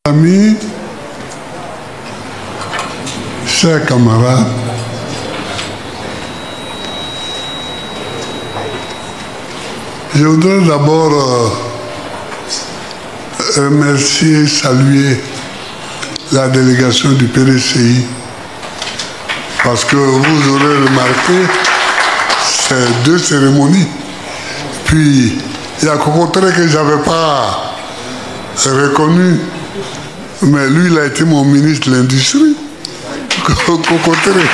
Amis, chers camarades, je voudrais d'abord remercier, saluer la délégation du PDCI parce que vous aurez remarqué ces deux cérémonies. Puis, il y a Cocotré que je n'avais pas reconnu, mais lui, il a été mon ministre de l'Industrie. Cocotré.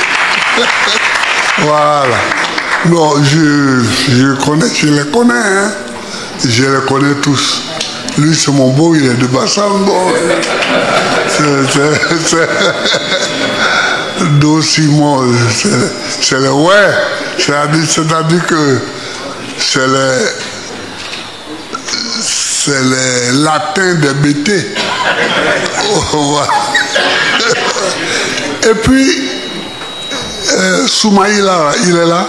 Voilà. Non, je les connais, hein. Je les connais tous. Lui, c'est mon beau, il est de Bassam. Bon. Simon, c'est le ouais. C'est-à-dire que c'est les latins des BT. Oh, et puis, Soumaïla, il est là.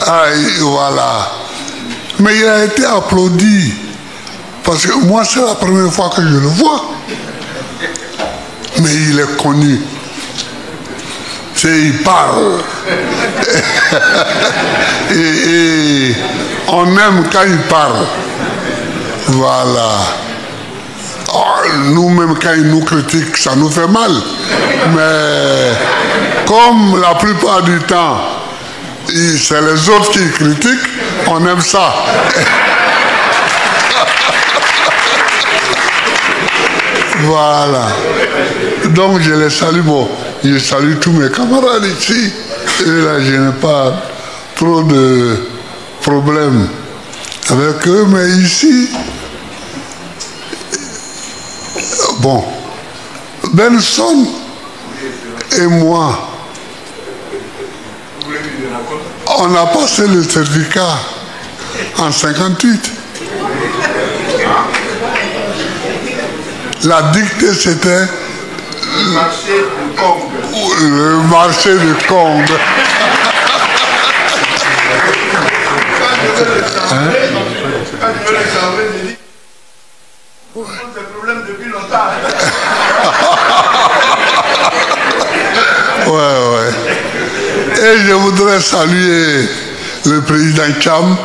Ah, voilà. Mais il a été applaudi. Parce que moi, c'est la première fois que je le vois. Mais il est connu. Il parle. et on aime quand il parle. Voilà. Oh, nous-mêmes, quand il nous critique, ça nous fait mal. Mais comme la plupart du temps, c'est les autres qui critiquent, on aime ça. Voilà. Donc je les salue. Bon, je salue tous mes camarades ici. Et là, je n'ai pas trop de problèmes avec eux, mais ici, bon, Benson et moi, on a passé le certificat en 58. La dictée, c'était le marché du Congo. Ouais. Et je voudrais saluer le président Cham,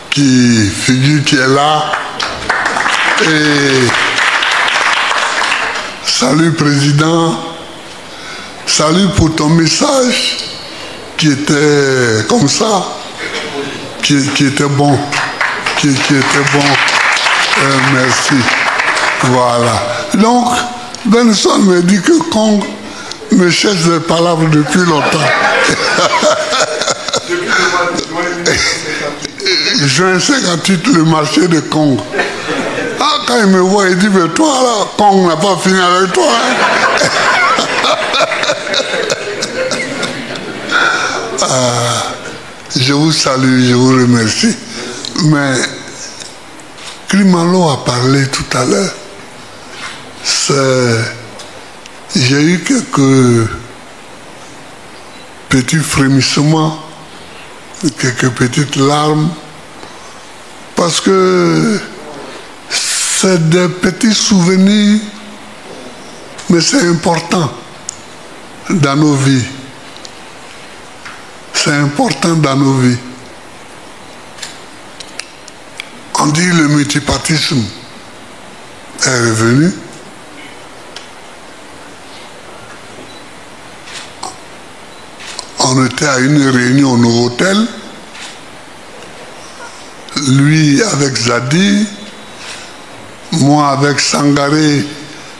qui est là. Et salut président, salut pour ton message qui était comme ça, qui était bon, qui était bon. Merci. Voilà. Donc, Benson me dit que Kong me cherche des palabres depuis longtemps. Juin 58, le marché de Kong. Ah, quand il me voit, il dit, mais toi là, Kong n'a pas fini avec toi. Hein? Je vous salue, je vous remercie. Mais Klimalo a parlé tout à l'heure. J'ai eu quelques petits frémissements, quelques petites larmes, parce que c'est des petits souvenirs, mais c'est important dans nos vies. C'est important dans nos vies. On dit le multipartisme est revenu. On était à une réunion au Novotel, lui avec Zadi, moi avec Sangaré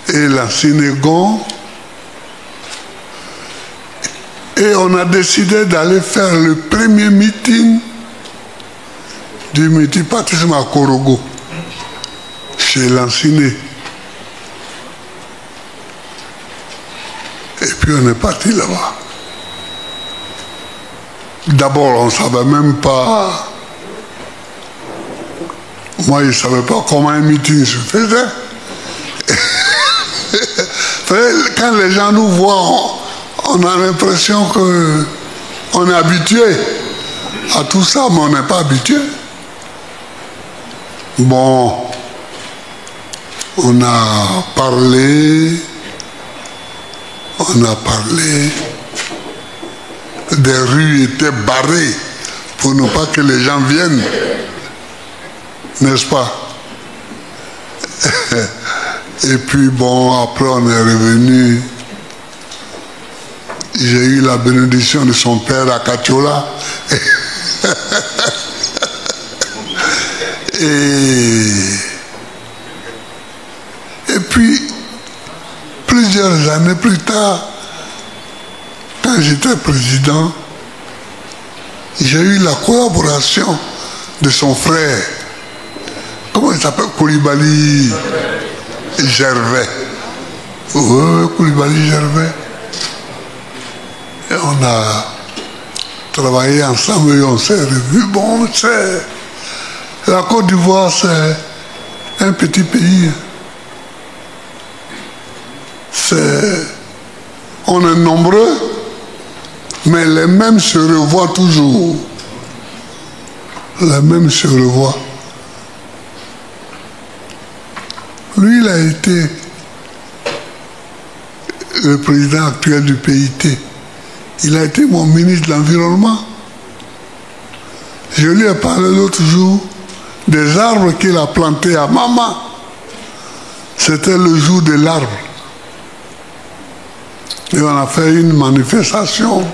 et la Sénégon, et on a décidé d'aller faire le premier meeting du multipartisme à Korogo, chez Lanciné. Et puis on est parti là-bas. D'abord, on ne savait même pas. Moi, je ne savais pas comment un meeting se faisait. Quand les gens nous voient, on a l'impression qu'on est habitué à tout ça, mais on n'est pas habitué. Bon, On a parlé, des rues étaient barrées pour ne pas que les gens viennent, n'est-ce pas? Et puis bon, après on est revenu. J'ai eu la bénédiction de son père à Katiola. Et puis, plusieurs années plus tard, quand j'étais président, j'ai eu la collaboration de son frère. Comment il s'appelle? Koulibaly Gervais. Oui, Koulibaly Gervais. Et on a travaillé ensemble et on s'est revus. Bon, la Côte d'Ivoire, c'est un petit pays. On est nombreux, mais les mêmes se revoient toujours. Les mêmes se revoient. Lui, il a été le président actuel du PIT. Il a été mon ministre de l'Environnement. Je lui ai parlé l'autre jour des arbres qu'il a plantés à Mama. C'était le jour de l'arbre. Et on a fait une manifestation.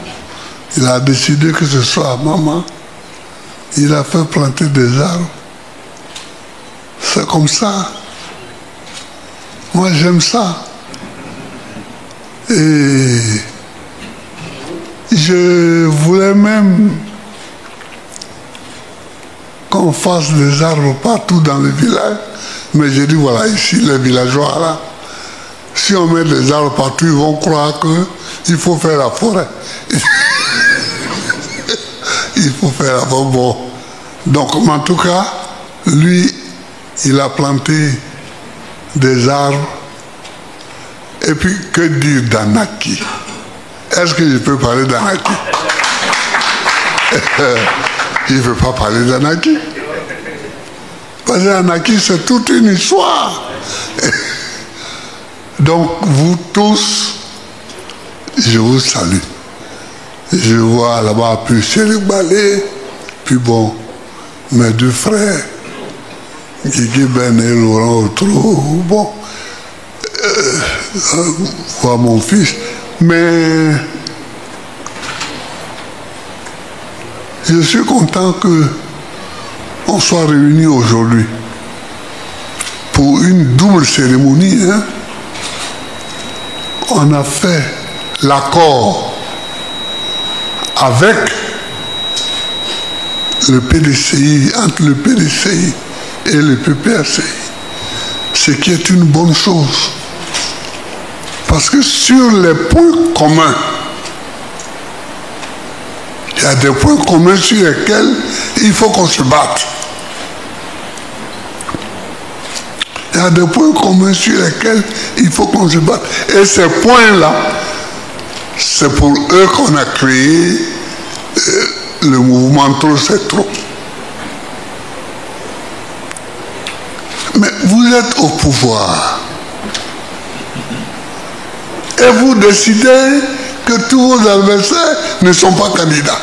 Il a décidé que ce soit à Mama. Il a fait planter des arbres. C'est comme ça. Moi, j'aime ça. Et je voulais même qu'on fasse des arbres partout dans le village. Mais j'ai dit, voilà, ici, les villageois, là, si on met des arbres partout, ils vont croire qu'il faut faire la forêt. Il faut faire la forêt. Bon. Donc, en tout cas, lui, il a planté des arbres. Et puis, que dire d'Anaki? Est-ce que je peux parler d'Anaki? Je ne veux pas parler d'Anaki. Parce qu'Anaki, c'est toute une histoire. Donc, vous tous, je vous salue. Je vois là-bas, puis Chéri Balé, puis bon, mes deux frères, Guigui Ben et Laurent Outreau, bon, voir mon fils. Mais je suis content qu'on soit réunis aujourd'hui pour une double cérémonie. Hein. On a fait l'accord avec le PDCI, entre le PDCI et le PPRCI, ce qui est une bonne chose. Parce que sur les points communs, il y a des points communs sur lesquels il faut qu'on se batte. Il y a des points communs sur lesquels il faut qu'on se batte. Et ces points-là, c'est pour eux qu'on a créé le mouvement Trop c'est trop. Mais vous êtes au pouvoir. Et vous décidez que tous vos adversaires ne sont pas candidats.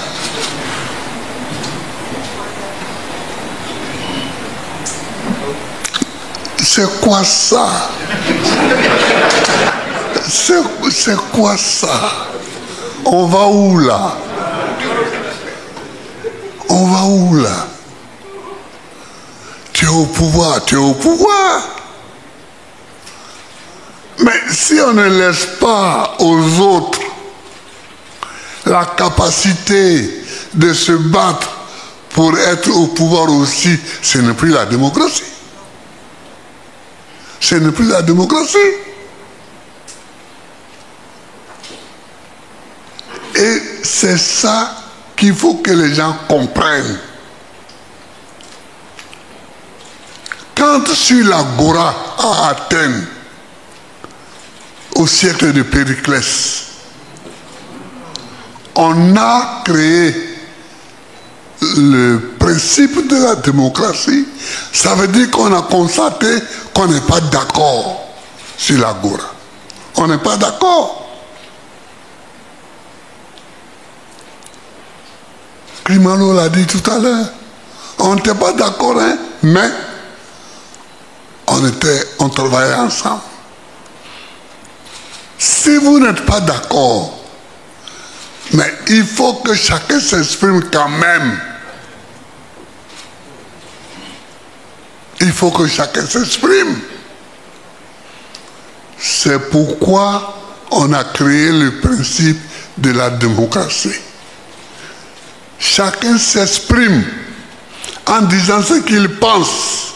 C'est quoi ça? C'est quoi ça? On va où là? On va où là? Tu es au pouvoir, tu es au pouvoir. Mais si on ne laisse pas aux autres la capacité de se battre pour être au pouvoir aussi, ce n'est plus la démocratie. Ce n'est plus la démocratie. Et c'est ça qu'il faut que les gens comprennent. Quand sur l'agora à Athènes, au siècle de Périclès, on a créé le principe de la démocratie, ça veut dire qu'on a constaté qu'on n'est pas d'accord sur l'agora. On n'est pas d'accord. Klimalo l'a dit tout à l'heure. On n'était pas d'accord, hein, mais on travaillait ensemble. Si vous n'êtes pas d'accord, mais il faut que chacun s'exprime quand même. Il faut que chacun s'exprime. C'est pourquoi on a créé le principe de la démocratie. Chacun s'exprime en disant ce qu'il pense.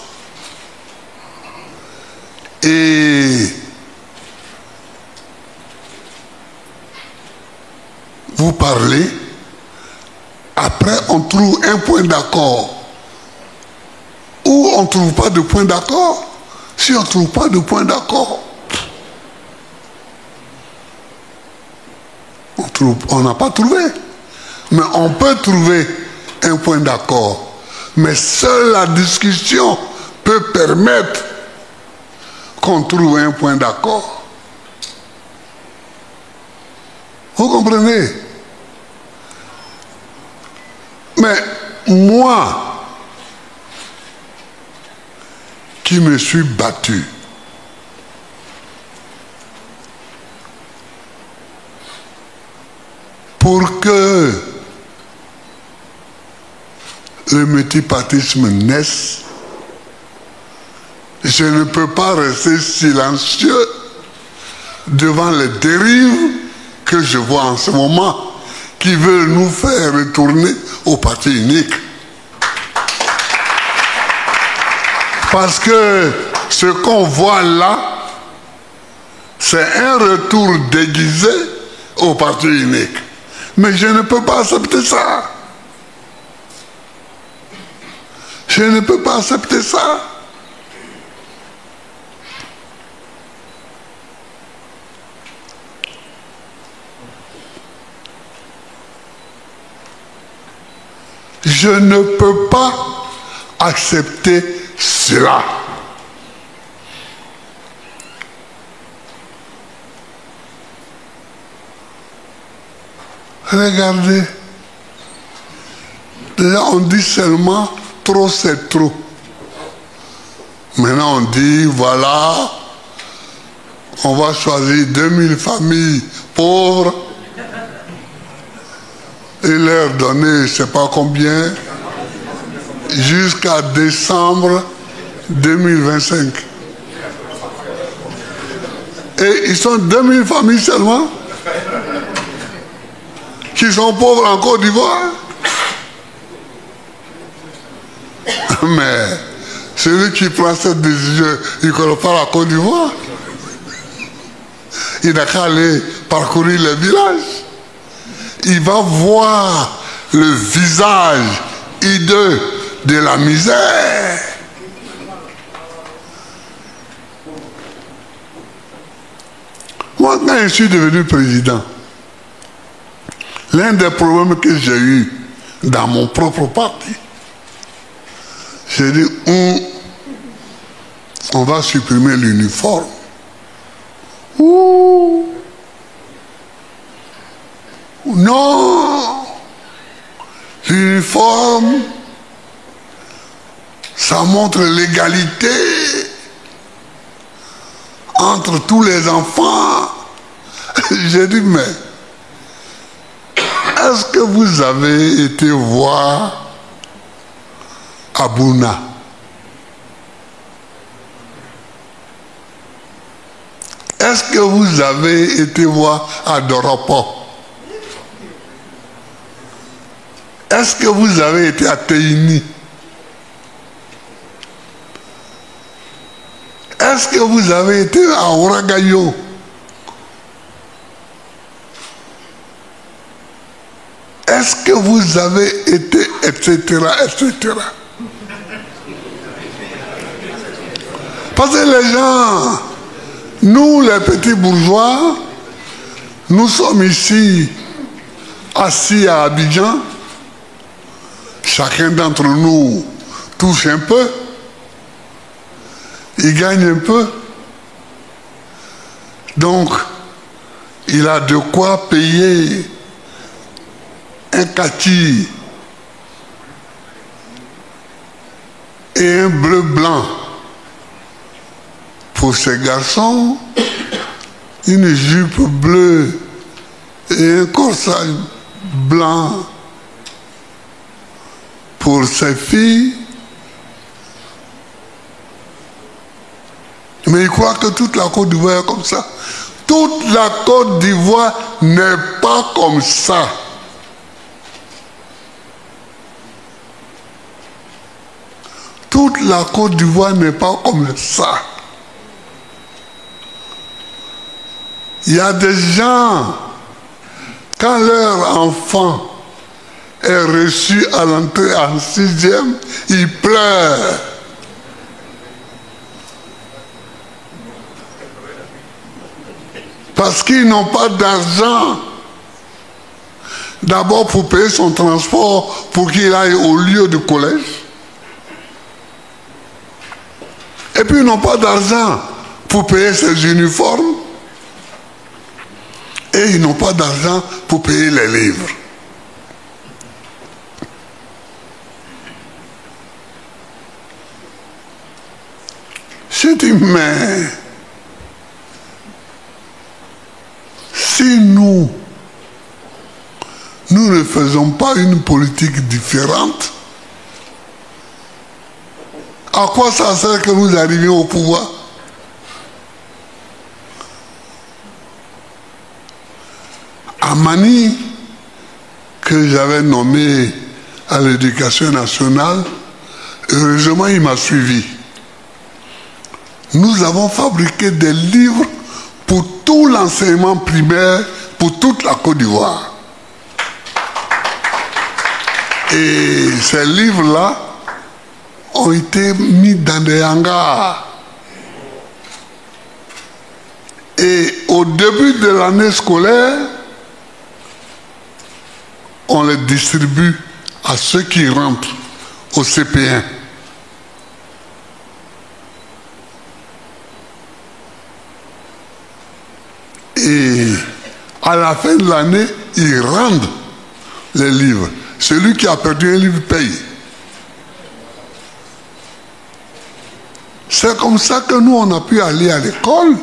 Et vous parlez, après on trouve un point d'accord. Ou on ne trouve pas de point d'accord. Si on ne trouve pas de point d'accord, on n'a pas trouvé. Mais on peut trouver un point d'accord. Mais seule la discussion peut permettre qu'on trouve un point d'accord. Vous comprenez? Mais moi, qui me suis battu pour que le multipartisme naisse, je ne peux pas rester silencieux devant les dérives que je vois en ce moment, qui veulent nous faire retourner au parti unique. Parce que ce qu'on voit là, c'est un retour déguisé au parti unique. Mais je ne peux pas accepter ça. Je ne peux pas accepter ça. Je ne peux pas accepter cela. Regardez. Là, on dit seulement trop, c'est trop. Maintenant, on dit, voilà, on va choisir 2000 familles pauvres et leur donner, je ne sais pas combien, jusqu'à décembre 2025. Et ils sont 2000 familles seulement qui sont pauvres en Côte d'Ivoire. Mais celui qui prend cette décision, il ne connaît pas la Côte d'Ivoire. Il n'a qu'à aller parcourir les villages. Il va voir le visage hideux de la misère. Moi, quand je suis devenu président, l'un des problèmes que j'ai eu dans mon propre parti, j'ai dit, on va supprimer l'uniforme. Non, l'uniforme, ça montre l'égalité entre tous les enfants. J'ai dit, mais est-ce que vous avez été voir Abouna? Est-ce que vous avez été voir Adoropo? Est-ce que vous avez été à Teini? Est-ce que vous avez été à Oragayo? Est-ce que vous avez été, etc., etc. Parce que les gens, nous les petits bourgeois, nous sommes ici, assis à Abidjan. chacun d'entre nous touche un peu, il gagne un peu. Donc, il a de quoi payer un kaki et un bleu blanc pour ses garçons, une jupe bleue et un corsage blanc pour ses filles. Mais il croit que toute la Côte d'Ivoire est comme ça. Toute la Côte d'Ivoire n'est pas comme ça. Toute la Côte d'Ivoire n'est pas comme ça. Il y a des gens, quand leur enfant est reçu à l'entrée en 6e, ils pleurent. Parce qu'ils n'ont pas d'argent. D'abord pour payer son transport, pour qu'il aille au lieu du collège. Et puis ils n'ont pas d'argent pour payer ses uniformes. Et ils n'ont pas d'argent pour payer les livres. Je dis, mais si nous ne faisons pas une politique différente, à quoi ça sert que nous arrivions au pouvoir? Amani, que j'avais nommé à l'éducation nationale, heureusement il m'a suivi. Nous avons fabriqué des livres pour tout l'enseignement primaire, pour toute la Côte d'Ivoire. Et ces livres-là ont été mis dans des hangars. Et au début de l'année scolaire, on les distribue à ceux qui rentrent au CP1. Et à la fin de l'année, ils rendent les livres. Celui qui a perdu un livre paye. C'est comme ça que nous, on a pu aller à l'école.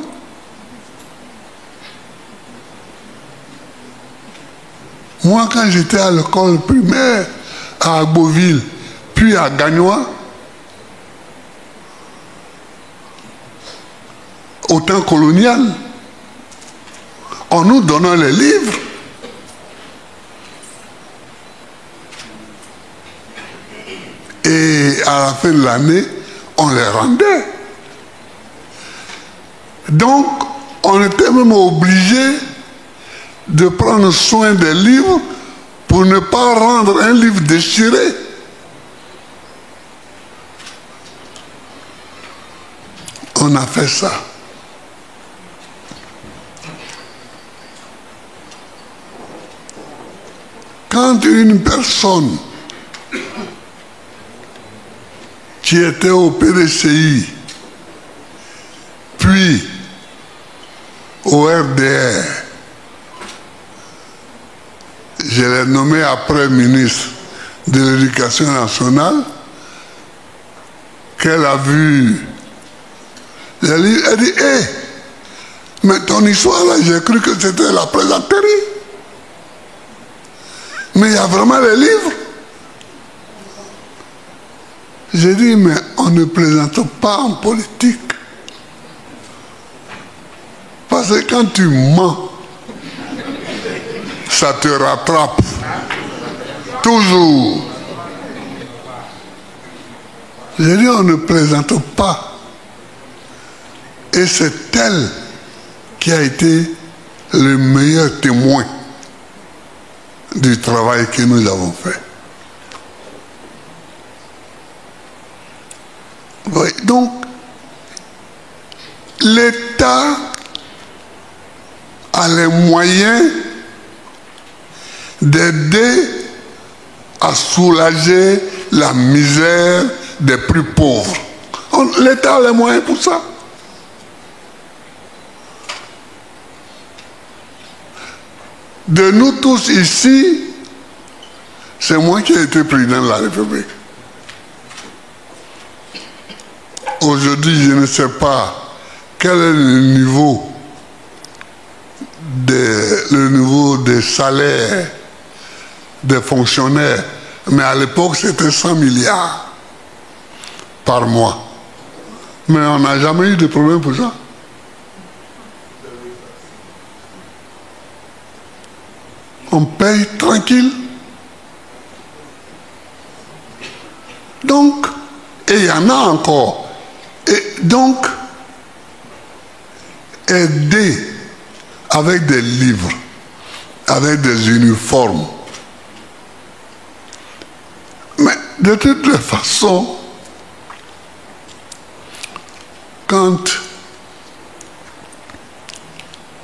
Moi, quand j'étais à l'école primaire à Agboville, puis à Gagnois, au temps colonial, en nous donnant les livres, et à la fin de l'année, on les rendait. Donc, on était même obligé de prendre soin des livres pour ne pas rendre un livre déchiré. On a fait ça. Quand une personne qui était au PDCI, puis au RDR, je l'ai nommé après ministre de l'Éducation nationale, qu'elle a vu les livres, elle dit, hé, mais ton histoire là, j'ai cru que c'était la plaisanterie. Mais il y a vraiment les livres. J'ai dit, mais on ne plaisante pas en politique. Parce que quand tu mens, ça te rattrape. Toujours. J'ai dit, on ne plaisante pas. Et c'est elle qui a été le meilleur témoin du travail que nous avons fait. Oui, donc, l'État a les moyens d'aider à soulager la misère des plus pauvres. L'État a les moyens pour ça. De nous tous ici, c'est moi qui ai été président de la République. Aujourd'hui, je ne sais pas quel est le niveau des salaires des fonctionnaires, mais à l'époque, c'était 100 milliards par mois. Mais on n'a jamais eu de problème pour ça. On paye tranquille. Donc, et il y en a encore. Et donc, aider avec des livres, avec des uniformes. Mais de toute façon, quand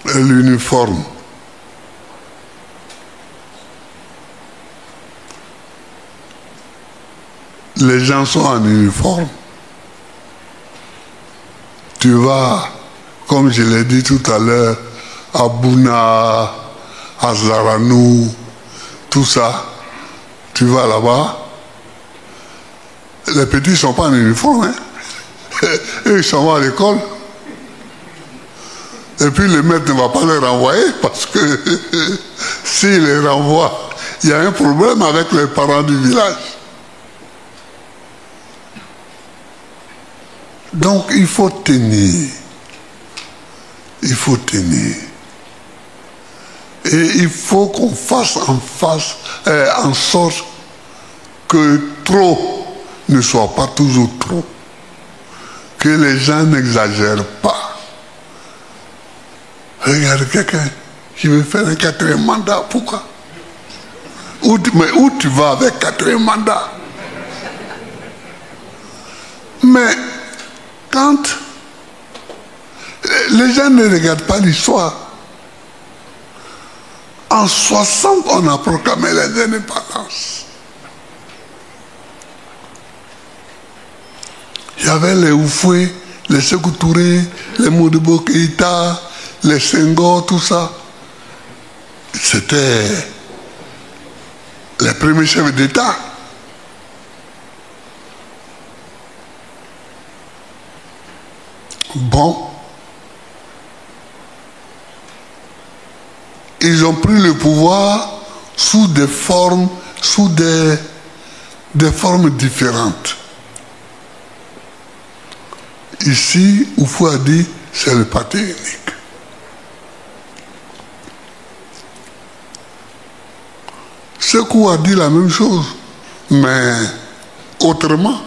l'uniforme les gens sont en uniforme, tu vas, comme je l'ai dit tout à l'heure, à Bouna, à Zaranou, tout ça, tu vas là-bas, les petits ne sont pas en uniforme, hein? Eux, ils sont à l'école. Et puis le maître ne va pas les renvoyer parce que s'il les renvoie, il y a un problème avec les parents du village. Donc il faut tenir. Il faut tenir. Et il faut qu'on fasse en sorte que trop ne soit pas toujours trop. Que les gens n'exagèrent pas. Regarde quelqu'un qui veut faire un 4e mandat, pourquoi? Mais où tu vas avec 4e mandat? Mais quand les gens ne regardent pas l'histoire, en 60, on a proclamé l'indépendance. Il y avait les Oufoué, les Sékou Touré, les Modibo Keïta, les Senghor, tout ça. C'était les premiers chefs d'État. Bon. Ils ont pris le pouvoir sous des formes, des formes différentes. Ici, Oufoué a dit, c'est le parti unique. Sékou a dit la même chose, mais autrement.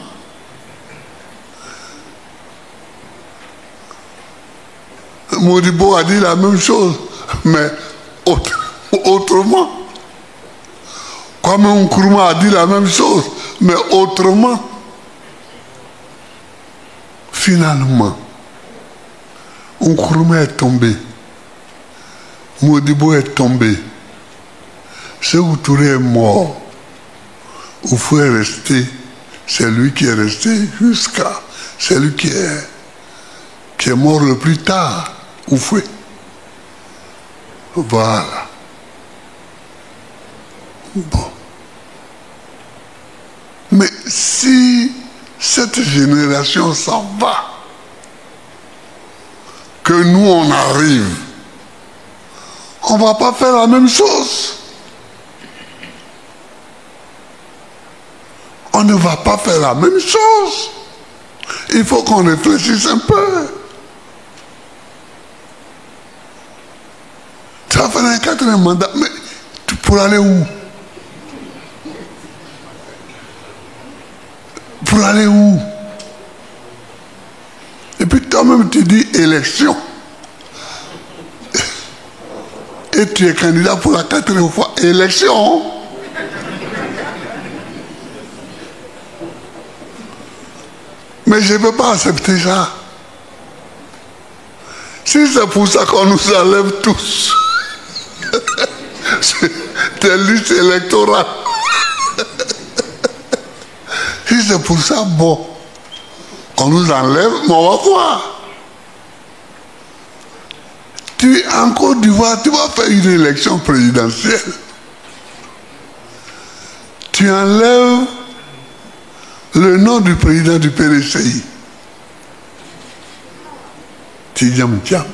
Modibo a dit la même chose, mais autrement. Kwame Nkrumah a dit la même chose, mais autrement. Finalement, Nkrumah est tombé. Modibo est tombé. Sékou Touré est mort. Oufoué est resté. C'est lui qui est resté jusqu'à... C'est lui qui est mort le plus tard. Oufoué. Voilà. Bon. Mais si cette génération s'en va, que nous on arrive, on ne va pas faire la même chose. On ne va pas faire la même chose. Il faut qu'on réfléchisse un peu. Tu vas faire un 4e mandat, mais pour aller où? Pour aller où? Et puis toi-même tu dis élection. Et tu es candidat pour la 4e fois. Élection. Mais je ne peux pas accepter ça. Si c'est pour ça qu'on nous enlève tous des listes électorales, Si c'est pour ça, bon, on nous enlève, mais on va voir. En Côte d'Ivoire, tu vas faire une élection présidentielle. Tu enlèves le nom du président du PDCI. Tidjam Thiam.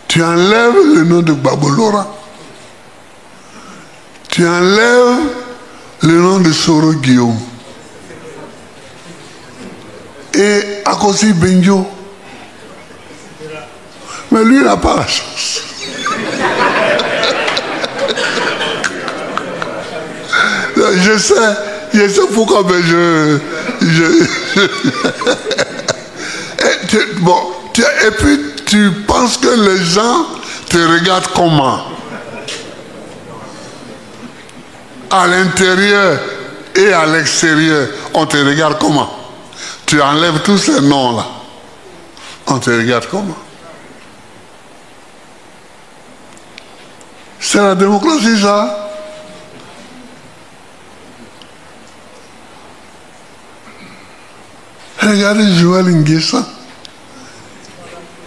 Tu enlèves le nom de Gbagbo Laurent. Tu enlèves le nom de Soro Guillaume. Et Akosi Benjo. Mais lui, il n'a pas la chance. Je sais pourquoi, mais et puis tu penses que les gens te regardent comment? À l'intérieur et à l'extérieur, on te regarde comment? Tu enlèves tous ces noms-là, on te regarde comment? C'est la démocratie, ça. Regardez Joël Nguessan,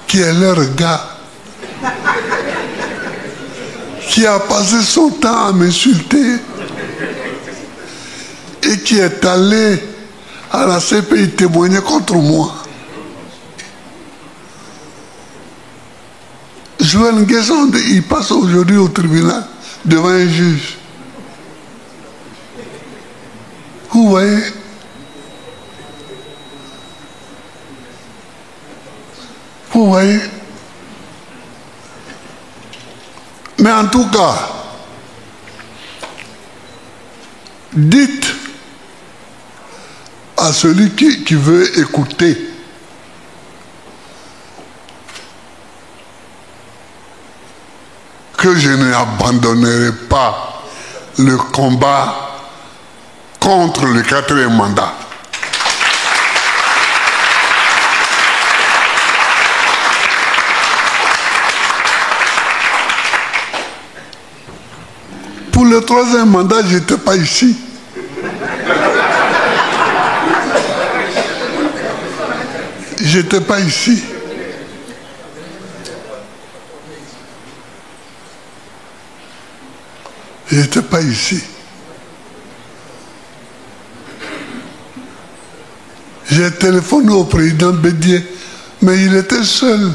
qui est leur gars, qui a passé son temps à m'insulter et qui est allé à la CPI témoigner contre moi. Joël Nguessan, il passe aujourd'hui au tribunal devant un juge. Vous voyez? Vous voyez? Mais en tout cas, dites à celui qui veut écouter que je n'abandonnerai pas le combat contre le 4e mandat. Pour le 3e mandat, je n'étais pas ici. Je n'étais pas ici. Je n'étais pas ici. J'ai téléphoné au président Bédié, mais il était seul.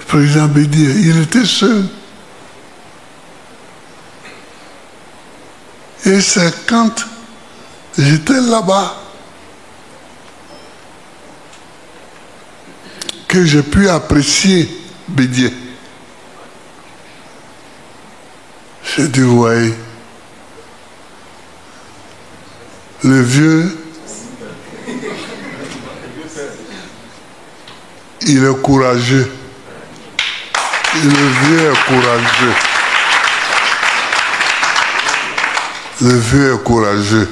Le président Bédié, il était seul. Et c'est quand j'étais là-bas que j'ai pu apprécier Bédié. J'ai dit, vous voyez, le vieux, il est courageux. Le vieux est courageux. Le vieux est courageux.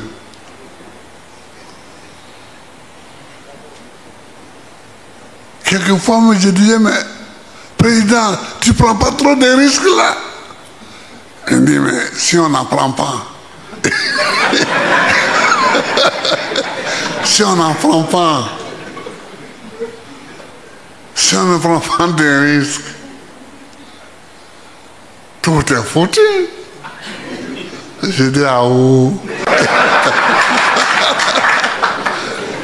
Quelquefois, moi, je disais, mais président, tu ne prends pas trop de risques là? Il dit, mais si on n'en prend pas, si on n'en prend pas, si on ne prend pas de risques, tout est foutu. Je dis, ah oh.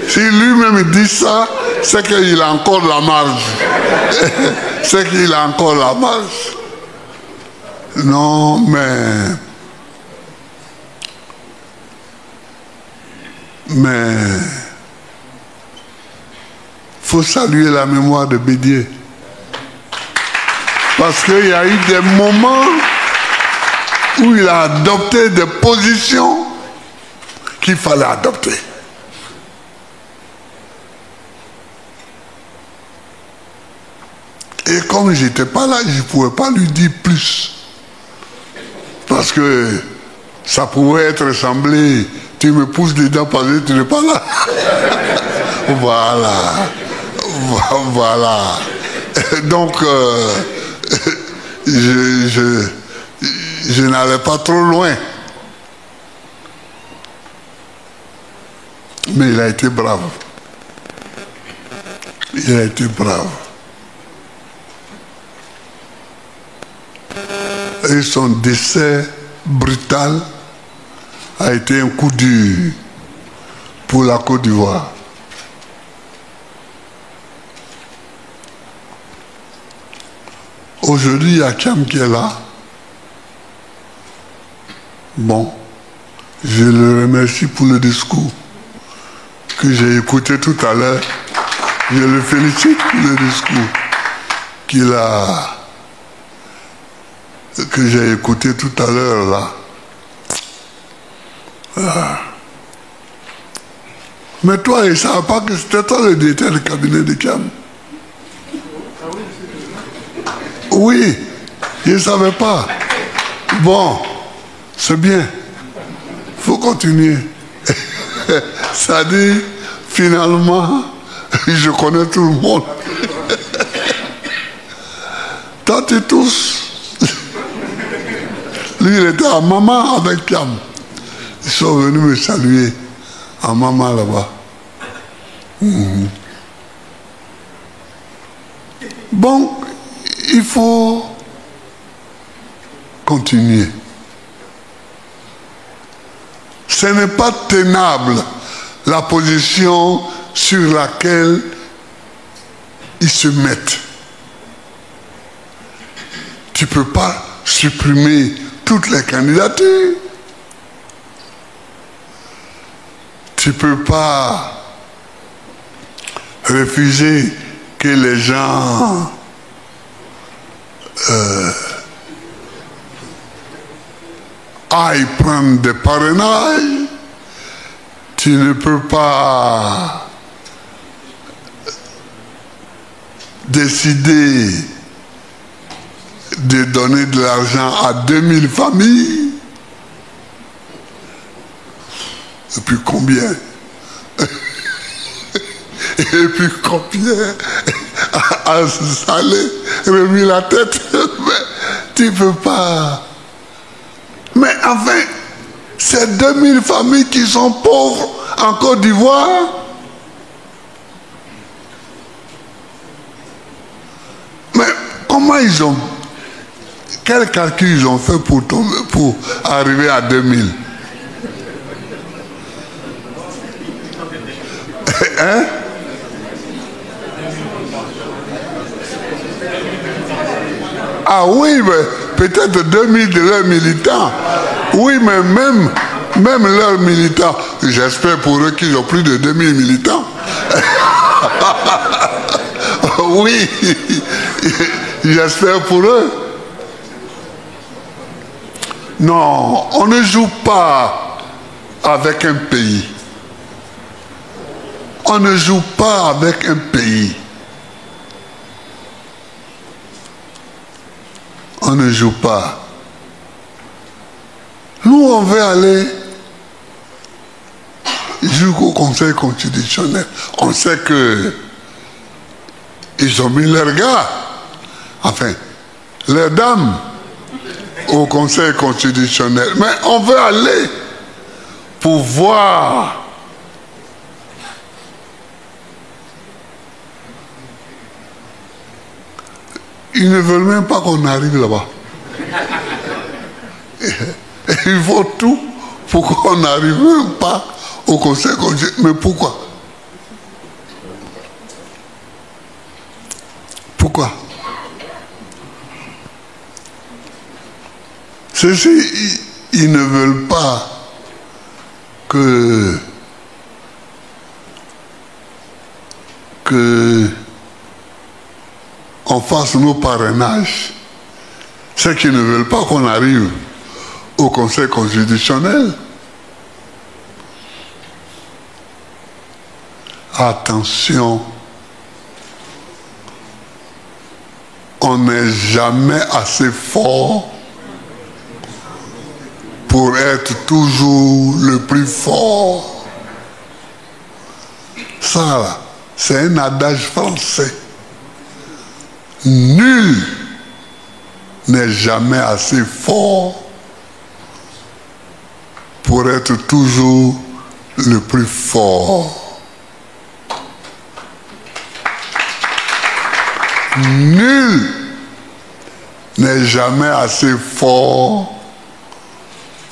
Si lui-même dit ça, c'est qu'il a encore la marge. C'est qu'il a encore la marge. Non, mais faut saluer la mémoire de Bédié. Parce qu'il y a eu des moments où il a adopté des positions qu'il fallait adopter. Et comme je n'étais pas là, je ne pouvais pas lui dire plus. Parce que ça pouvait être semblé, tu me pousses dedans parce que tu n'es pas là. Voilà. Voilà. Donc, je n'allais pas trop loin. Mais il a été brave. Il a été brave. Et son décès brutal a été un coup dur pour la Côte d'Ivoire. Aujourd'hui, il y a Thiam qui est là. Bon, je le remercie pour le discours que j'ai écouté tout à l'heure. Je le félicite pour le discours que j'ai écouté tout à l'heure là. Ah. Mais toi, il ne savait pas que c'était toi le directeur du cabinet de Thiam. Oui, je ne savais pas. Bon, c'est bien. Il faut continuer. Ça dit, finalement, je connais tout le monde. Toi, tu tous. Lui, il était à Maman avec Thiam. Ils sont venus me saluer à Maman là-bas. Bon, il faut continuer. Ce n'est pas tenable la position sur laquelle ils se mettent. Tu ne peux pas supprimer toutes les candidatures. Tu ne peux pas refuser que les gens aillent prendre des parrainages. Tu ne peux pas décider de donner de l'argent à 2000 familles. Et puis combien? Et puis combien à Salé remis la tête? Mais tu ne peux pas. Mais enfin, ces 2000 familles qui sont pauvres en Côte d'Ivoire, mais comment ils ont, quel calcul ils ont fait pour arriver à 2000? Hein? Ah oui, mais peut-être 2000 de leurs militants. Oui, mais même leurs militants, j'espère pour eux qu'ils ont plus de 2000 militants. Oui, j'espère pour eux. Non, on ne joue pas avec un pays. On ne joue pas avec un pays. On ne joue pas. Nous, on veut aller jusqu'au Conseil constitutionnel. On sait que ils ont mis leurs gars, enfin, leurs dames, au Conseil constitutionnel. Mais on veut aller pour voir ils ne veulent même pas qu'on arrive là-bas. Il faut tout pour qu'on n'arrive même pas au Conseil constitutionnel. Mais pourquoi? Pourquoi? Ceux-ci, ils ne veulent pas que on fasse nos parrainages. Ceux qui ne veulent pas qu'on arrive au Conseil constitutionnel. Attention, on n'est jamais assez fort pour être toujours le plus fort. Ça, là, c'est un adage français. Nul n'est jamais assez fort pour être toujours le plus fort. Nul n'est jamais assez fort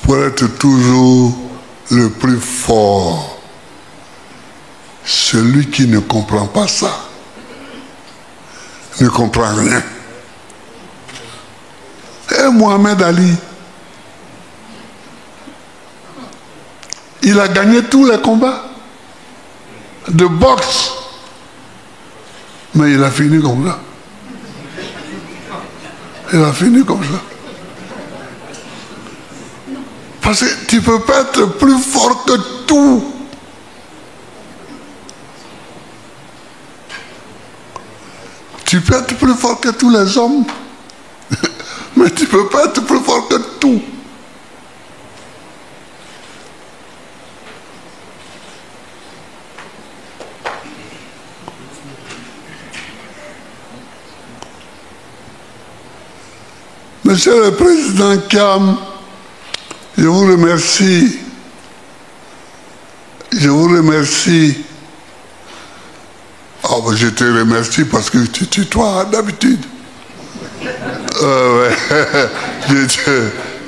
pour être toujours le plus fort. Celui qui ne comprend pas ça ne comprend rien. Et Mohamed Ali, il a gagné tous les combats de boxe, mais il a fini comme ça. Il a fini comme ça. Parce que tu ne peux pas être plus fort que tout. Tu peux être plus fort que tous les hommes, mais tu ne peux pas être plus fort que tout. Monsieur le Président Kiam, je vous remercie. Je vous remercie. Oh, ben je te remercie parce que tu tutoies d'habitude. Ouais.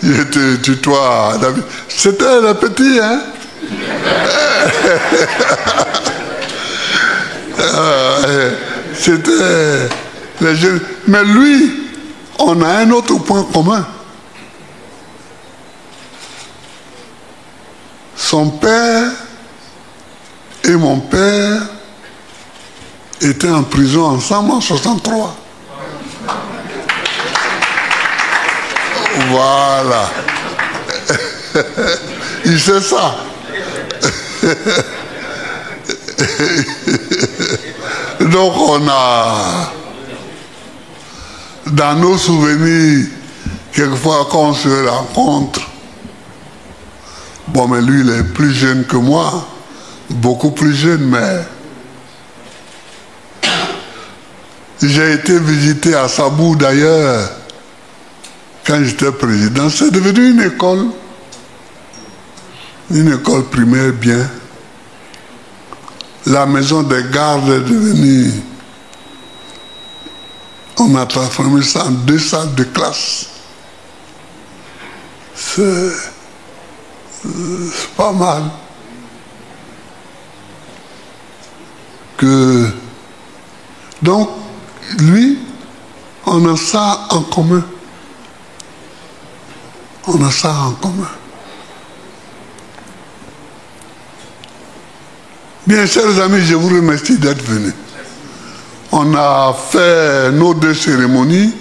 Je te tutoie d'habitude. C'était le petit, hein? C'était les jeunes. Mais lui, on a un autre point commun. Son père et mon père étaient en prison ensemble en 1963. Voilà. Il sait ça. Donc on a, dans nos souvenirs, quelquefois quand on se rencontre, bon mais lui il est plus jeune que moi, beaucoup plus jeune, mais j'ai été visiter à Sabou d'ailleurs, quand j'étais président. C'est devenu une école primaire bien. La maison des gardes est devenue, on a transformé ça en 2 salles de classe. C'est pas mal. Donc, lui, on a ça en commun. On a ça en commun. Bien, chers amis, je vous remercie d'être venus. On a fait nos 2 cérémonies.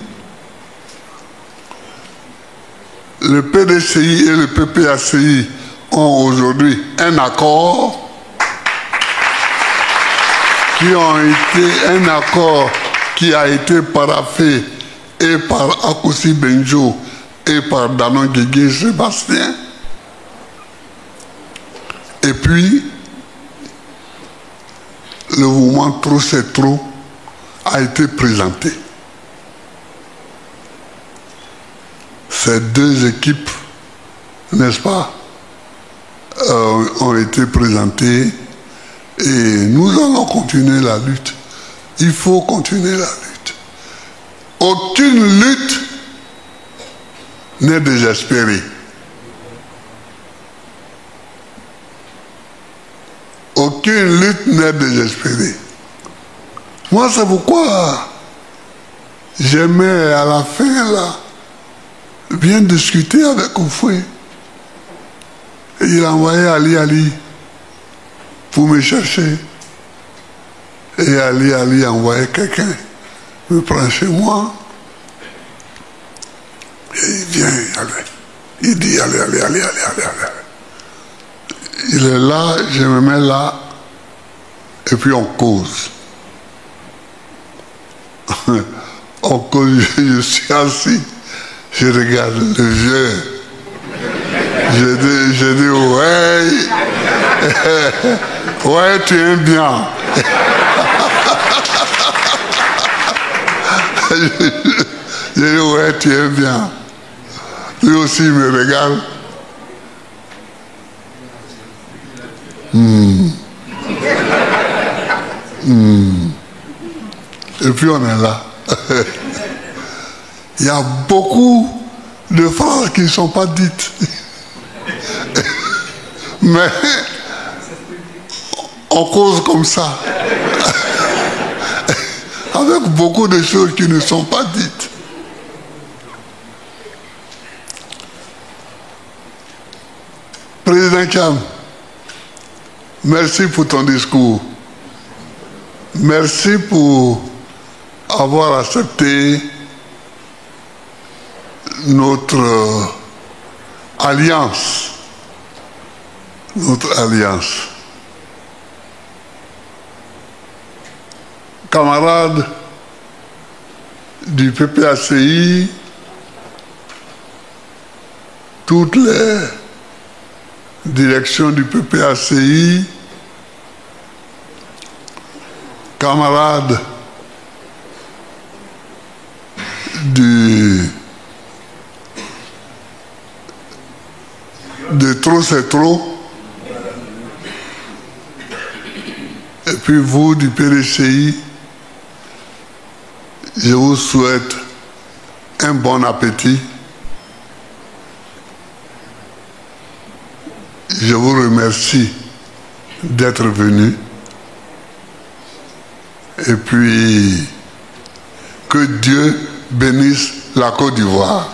Le PDCI et le PPACI ont aujourd'hui un accord qui a été paraphé et par Akossi Benjo et par Danon Guégué Sébastien. Et puis, le mouvement Trop c'est trop a été présenté. Ces 2 équipes, n'est-ce pas, ont été présentées et nous allons continuer la lutte. Il faut continuer la lutte. Aucune lutte n'est désespérée. Aucune lutte n'est désespérée. Moi, c'est pourquoi j'aimais à la fin, là, bien discuter avec Oufoué. Et il a envoyé Ali pour me chercher. Et Ali a envoyé quelqu'un me prendre chez moi. Et il vient, il dit allez. Il est là, je me mets là, et puis on cause. On cause, je suis assis, je regarde le vieux. Je dis ouais, ouais, tu aimes bien. Je dis ouais, tu aimes bien. Lui aussi il me regarde. Et puis on est là. Il y a beaucoup de phrases qui ne sont pas dites. Mais on cause comme ça. Avec beaucoup de choses qui ne sont pas dites. Président Cham, merci pour ton discours. Merci pour avoir accepté notre alliance. Notre alliance. Camarades du PPACI, toutes les directions du PPACI, camarades de Trop c'est trop, et puis vous du PDCI, je vous souhaite un bon appétit. Je vous remercie d'être venu. Et puis, que Dieu bénisse la Côte d'Ivoire.